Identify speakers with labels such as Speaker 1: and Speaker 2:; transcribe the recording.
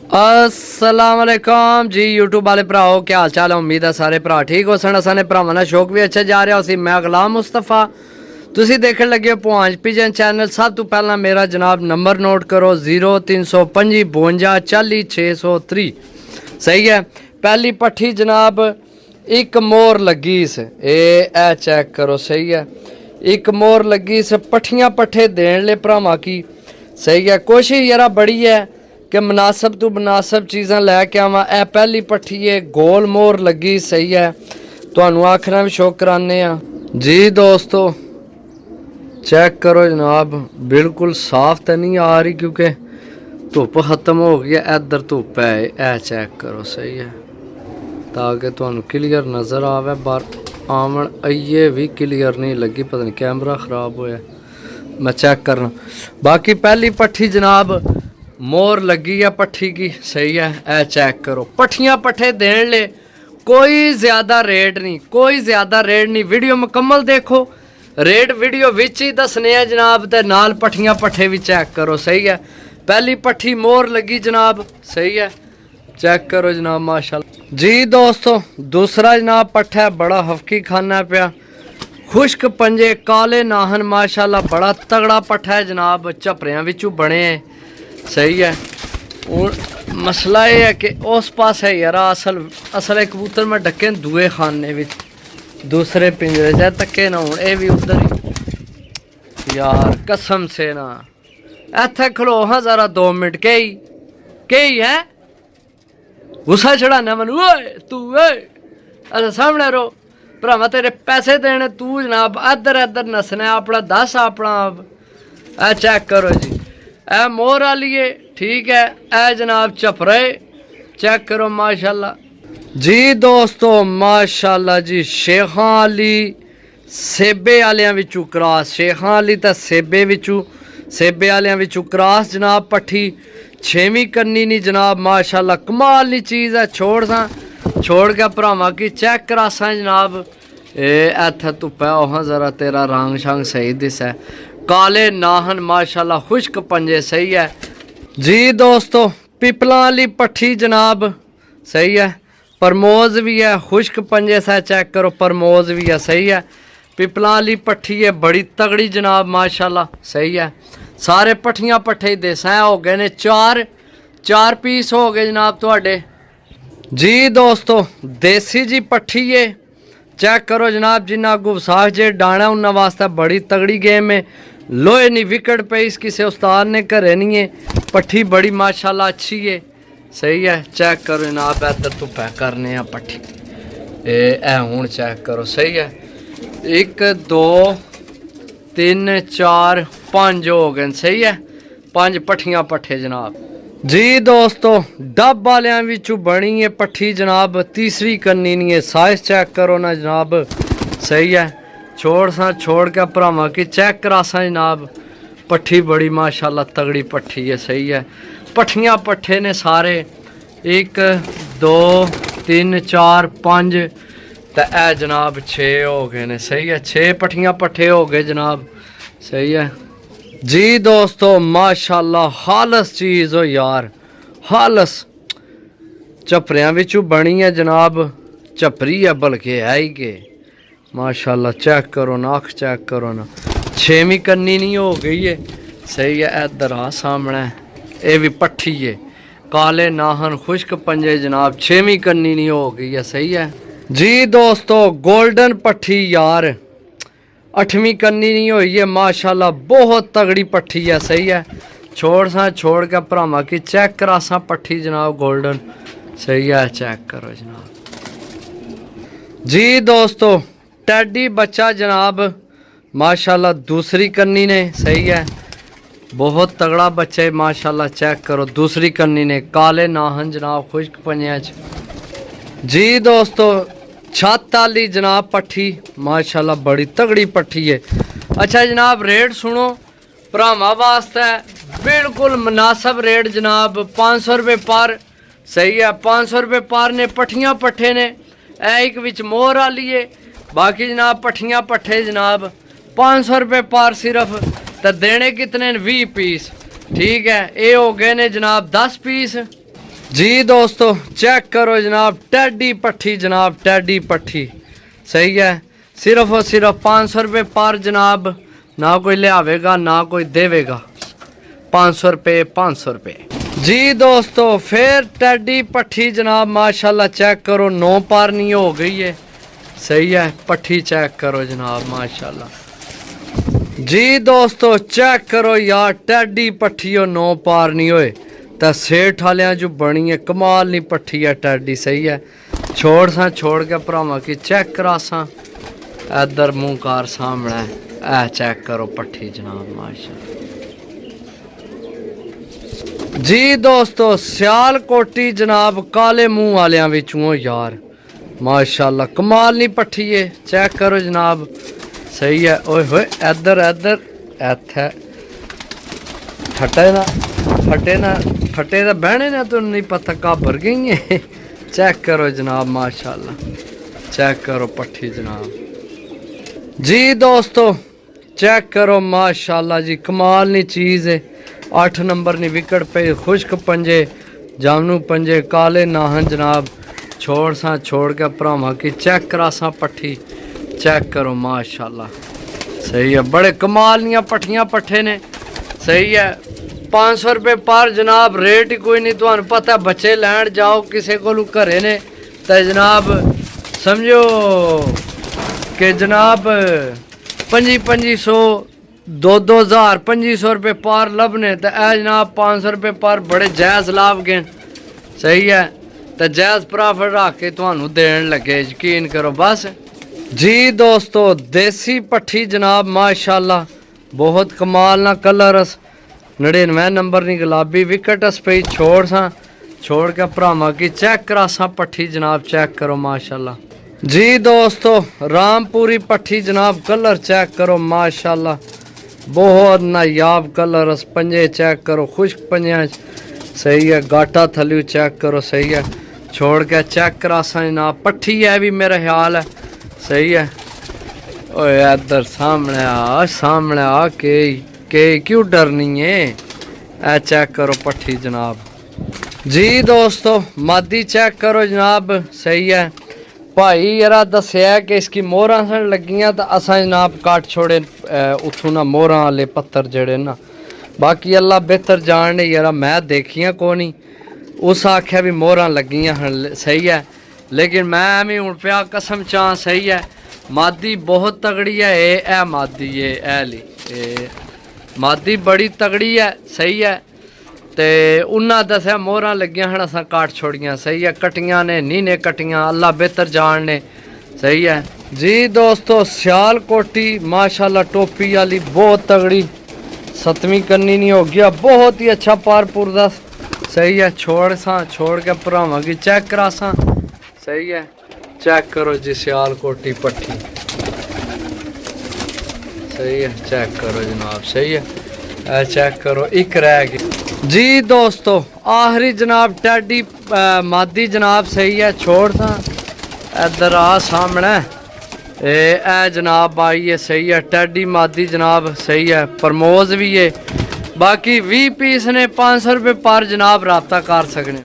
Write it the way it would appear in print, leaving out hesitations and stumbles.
Speaker 1: अस्सलाम वालेकुम जी यूट्यूब वाले भराओ, क्या हाल चाल है। उम्मीद है सारे भरा ठीक हो सन। असाने भरावां दा शौक भी अच्छा जा रहा सी। मैं गुलाम मुस्तफा, तुसी देखण लगे हो पुहांज पिजन चैनल। सब तो पहला मेरा जनाब नंबर नोट करो 0325 52 40 603। सही है। पहली पट्ठी जनाब एक मोर लगी इस ए चेक करो। सही है, एक मोर लगी इस पट्ठियां पट्ठे देने ले भरावां की। सही है, कोशिश यारा बड़ी है कि मुनासब तो मुनासब चीज़ां लैके आवां। ए पहली पट्ठी है गोल मोर लगी। सही है, तुहानू आखना भी शौक कराने जी दोस्तों। चेक करो जनाब, बिल्कुल साफ तो नहीं आ रही क्योंकि धुप खत्म हो गई है। इधर धुप है, ए चेक करो। सही है, ताकि तुहानू क्लियर नज़र आवे। बार आवन आइए भी क्लियर नहीं लगी, पता नहीं कैमरा खराब होया। मैं चेक करना। बाकी पहली पट्ठी जनाब मोर लगी है पट्ठी की। सही है, ए चेक करो। पट्ठियां पट्ठे देने ले कोई ज़्यादा रेट नहीं, कोई ज़्यादा रेट नहीं। वीडियो मुकम्मल देखो, रेट वीडियो विच ही दसने हैं जनाब। ते नाल पट्ठियां पट्ठे भी चेक करो। सही है, पहली पट्ठी मोर लगी जनाब। सही है, चेक करो जनाब, माशाल्लाह जी दोस्तों। दूसरा जनाब पट्ठा बड़ा हफकी खाना पिया, खुश्क पंजे काले नाहन, माशाल्लाह बड़ा तगड़ा पट्ठा है जनाब। झपरियां विचों बने है। सही है, और मसला यह है कि उस पास है यार असल कबूतर में डके दुए खाने में दूसरे पिंजरे चाहे तके ना हो। ये भी उधर ही यार, कसम से ना। इत्थे खलो हाँ जरा 2 मिनट कई है गुस्सा चढ़ाना मैनू। तू अच्छा सामने रो भरावा, तेरे पैसे देने, तू जनाब इधर इधर नसना अपना। दस अपना आप ए चेक करो जी। ए मोर आलिए ठीक है। ए जनाब झपरे चेक करो, माशाल्लाह जी दोस्तों, माशाल्लाह जी। शेखां आली सेबे आलियां विचों क्रॉस, शेखां आली तो सेबे विचों, सेबे आलियां विचों क्रॉस जनाब। पट्ठी 6वीं करनी नहीं जनाब, माशाल्लाह कमाल दी चीज़ है। छोड़ के भरावां की चेक करासा जनाब। इत्थे धुप्पा ओह जरा तेरा रंग शंग सही दिस है। काले नाहन माशाल्लाह, खुश्क पंजे। सही है जी दोस्तों। पिपला वाली पट्ठी जनाब। सही है, परमोज भी है, खुश्क पंजे से चेक करो, परमोज भी है। सही है, पिपला वाली पट्ठी है बड़ी तगड़ी जनाब, माशाल्लाह। सही है, सारे पट्ठियां पट्ठे देसा हो गए ने। चार पीस हो गए जनाब थोड़े जी दोस्तों। देसी जी पट्ठी है, चेक करो जनाब। जिन्ना अगू विसाख जे डाना उन्होंने वास्ते बड़ी तगड़ी गेम है। लोहे नहीं विकट पे इस किसी उस्ताद ने घरे नहीं है। पट्ठी बड़ी माशाल्लाह अच्छी है। सही है, चेक करो जनाब। इधर तो पैक करने पट्ठी ए हूँ चेक करो। सही है, 1 2 3 4 5 हो गए। सही है, 5 पट्ठियां पट्ठे जनाब जी दोस्तों। डब वालियां विचों बनी है पट्ठी जनाब, तीसरी करनी नहीं है। साइज चेक करो ना जनाब। सही है, छोड़ के भरावां की चेक करासा जनाब। पट्ठी बड़ी माशाल्लाह तगड़ी पट्ठी है। सही है, पट्ठियां पट्ठे ने सारे 1 2 3 4 5 ते ए जनाब 6 हो गए ने। सही है, 6 पट्ठियां पट्ठे हो गए जनाब। सही है जी दोस्तों, माशाल्लाह हालस चीज़ हो यार, हालस झपरियां विचों बनी है जनाब। झपरी है बल्कि है ही के, माशाल्लाह चेक करो ना, अख चेक करो ना। 6वीं करनी नहीं हो गई है। सही है, इधर आ सामने ये भी पट्ठी है, काले नाहन खुश्क पंजे जनाब। 6वीं करनी नहीं हो गई है। सही है जी दोस्तों। गोल्डन पट्ठी यार 8वीं करनी नहीं हुई है, माशाल्लाह बहुत तगड़ी पट्ठी है। सही है, छोड़ के भरावां की चेक करासा पट्ठी जनाब गोल्डन। सही है, चेक करो जनाब जी दोस्तों। टैडी बच्चा जनाब, माशाल्लाह दूसरी करनी ने। सही है, बहुत तगड़ा बच्चा है माशाल्लाह। चेक करो दूसरी करनी ने, काले नाहन जनाब, खुश्क पंजियां जी दोस्तों। छत आली जनाब पट्ठी माशाल्लाह बड़ी तगड़ी पट्ठी है। अच्छा जनाब, रेट सुनो भरावां वास्ते बिल्कुल मुनासब रेट जनाब, 500 रुपये पर। सही है, 500 रुपये पर ने पट्ठियां पट्ठे ने। एक विच मोर आली है, बाकी जनाब पट्ठियां पट्ठे जनाब 500 रुपये पर सिर्फ। तो देने कितने 20 पीस। ठीक है, ये हो गए ने जनाब 10 पीस। जी दोस्तों चेक करो जनाब, टैडी पट्ठी जनाब, टैडी पट्ठी सही है। सिर्फ और सिर्फ 500 रुपये पर जनाब, ना कोई लियावेगा ना कोई देवेगा। 500 रुपये 500 रुपये। जी दोस्तों फिर टैडी पट्ठी जनाब माशाल्लाह चेक करो, 9 पारनी हो गई है सही है। पट्ठी चेक करो जनाब माशाल्लाह। जी दोस्तों चेक करो यार, टैडी पट्ठी हो 9 पारनी होए तो सेठ वालियां जो बनी है कमाल नहीं पट्ठी है टैडी सही है। छोड़ के भरावां की चेक करा सा, इधर मुंह कार सामने ऐ चेक करो पट्ठी जनाब माशाल्लाह। जी दोस्तों सियालकोटी जनाब काले मुंह वालियां विचों यार माशाल्लाह कमाल नहीं पट्ठी है, चेक करो जनाब सही है। ओए होए इधर इत्थे फटे ना बहने ना तो नहीं पता का भर गई है। चेक करो जनाब माशाल्लाह, चेक करो पट्ठी जनाब। जी दोस्तों चेक करो माशाल्लाह जी कमाल नी चीज़ है। 8 नंबर नी विकेट पे, खुश्क पंजे जामनू पंजे काले नाहन जनाब। छोड़ के भरावां की चेक करा सा पट्ठी, चेक करो माशाल्लाह सही है। बड़े कमाल नियां पट्ठियां पट्ठे ने सही है। 500 रुपये पर जनाब, रेट ही कोई नहीं। तुहानू पता बच्चे लैन जाओ किसी को घरे ने तो जनाब समझो कि जनाब 2500 2-2000 2500 रुपये पर लभने तो यह जनाब 500 रुपये पर बड़े जायज़ लाभ गए सही है। तो जायज़ प्रॉफिट रख के तुहानू देन लगे, यकीन करो बस। जी दोस्तों देसी पट्ठी जनाब माशाल्लाह बहुत कमाल ना कलर 99 नंबर नी गुलाबी विकेट पे छोड़ के भरावां की चेक करा सा पट्ठी जनाब, चेक करो माशाल्लाह। जी दोस्तों रामपुरी पट्ठी जनाब, कलर चेक करो माशाल्लाह बहुत नायाब कलर। पंजे चेक करो खुश्क पंजे सही है। गाटा थल्यू चेक करो सही है। छोड़ के चेक करा सा जनाब, पट्ठी है भी मेरा ख्याल है सही है। ओए इधर सामने आ के क्यों डरनी है। ए चेक करो पट्ठी जनाब। जी दोस्तों मादी चेक करो जनाब सही है। भाई यारा दसिया कि इसकी मोहरा सन लगियां तो असा जनाब काट छोड़े उथू ना मोहरा वाले पत्थर जड़े ना। बाकी अल्लाह बेहतर जान यारा, मैं देखियां को नहीं। उस आख्या भी मोहरा लगियां सही है, लेकिन मैं भी हूँ पिया कसम चाह सही है। मादी बहुत तगड़ी है ए मादी ए मादी बड़ी तगड़ी है सही है। ते उन्हें दसिया मोहरा लगियां हन असा काट छोड़ियां सही है। कटियां ने नी ने कटियां अल्लाह बेहतर जान ने सही है। जी दोस्तों सियालकोटी माशाल्लाह टोपी वाली बहुत तगड़ी 7वीं करनी नहीं हो गया, बहुत ही अच्छा पारपुर दा सही है। छोड़ के भरावां की चेक करा सा सही है। चेक करो जी सियालकोटी पट्ठी सही है, चेक करो जनाब सही है। चेक करो एक रह गई। जी दोस्तों आखिरी जनाब टैडी मादी जनाब सही है। छोड़ सा इधर आ सामने ए जनाब आई है सही है। टैडी मादी जनाब सही है, प्रमोज भी है। बाकी 20 पीस ने 500 रुपये पर जनाब रब्ता कर सकने।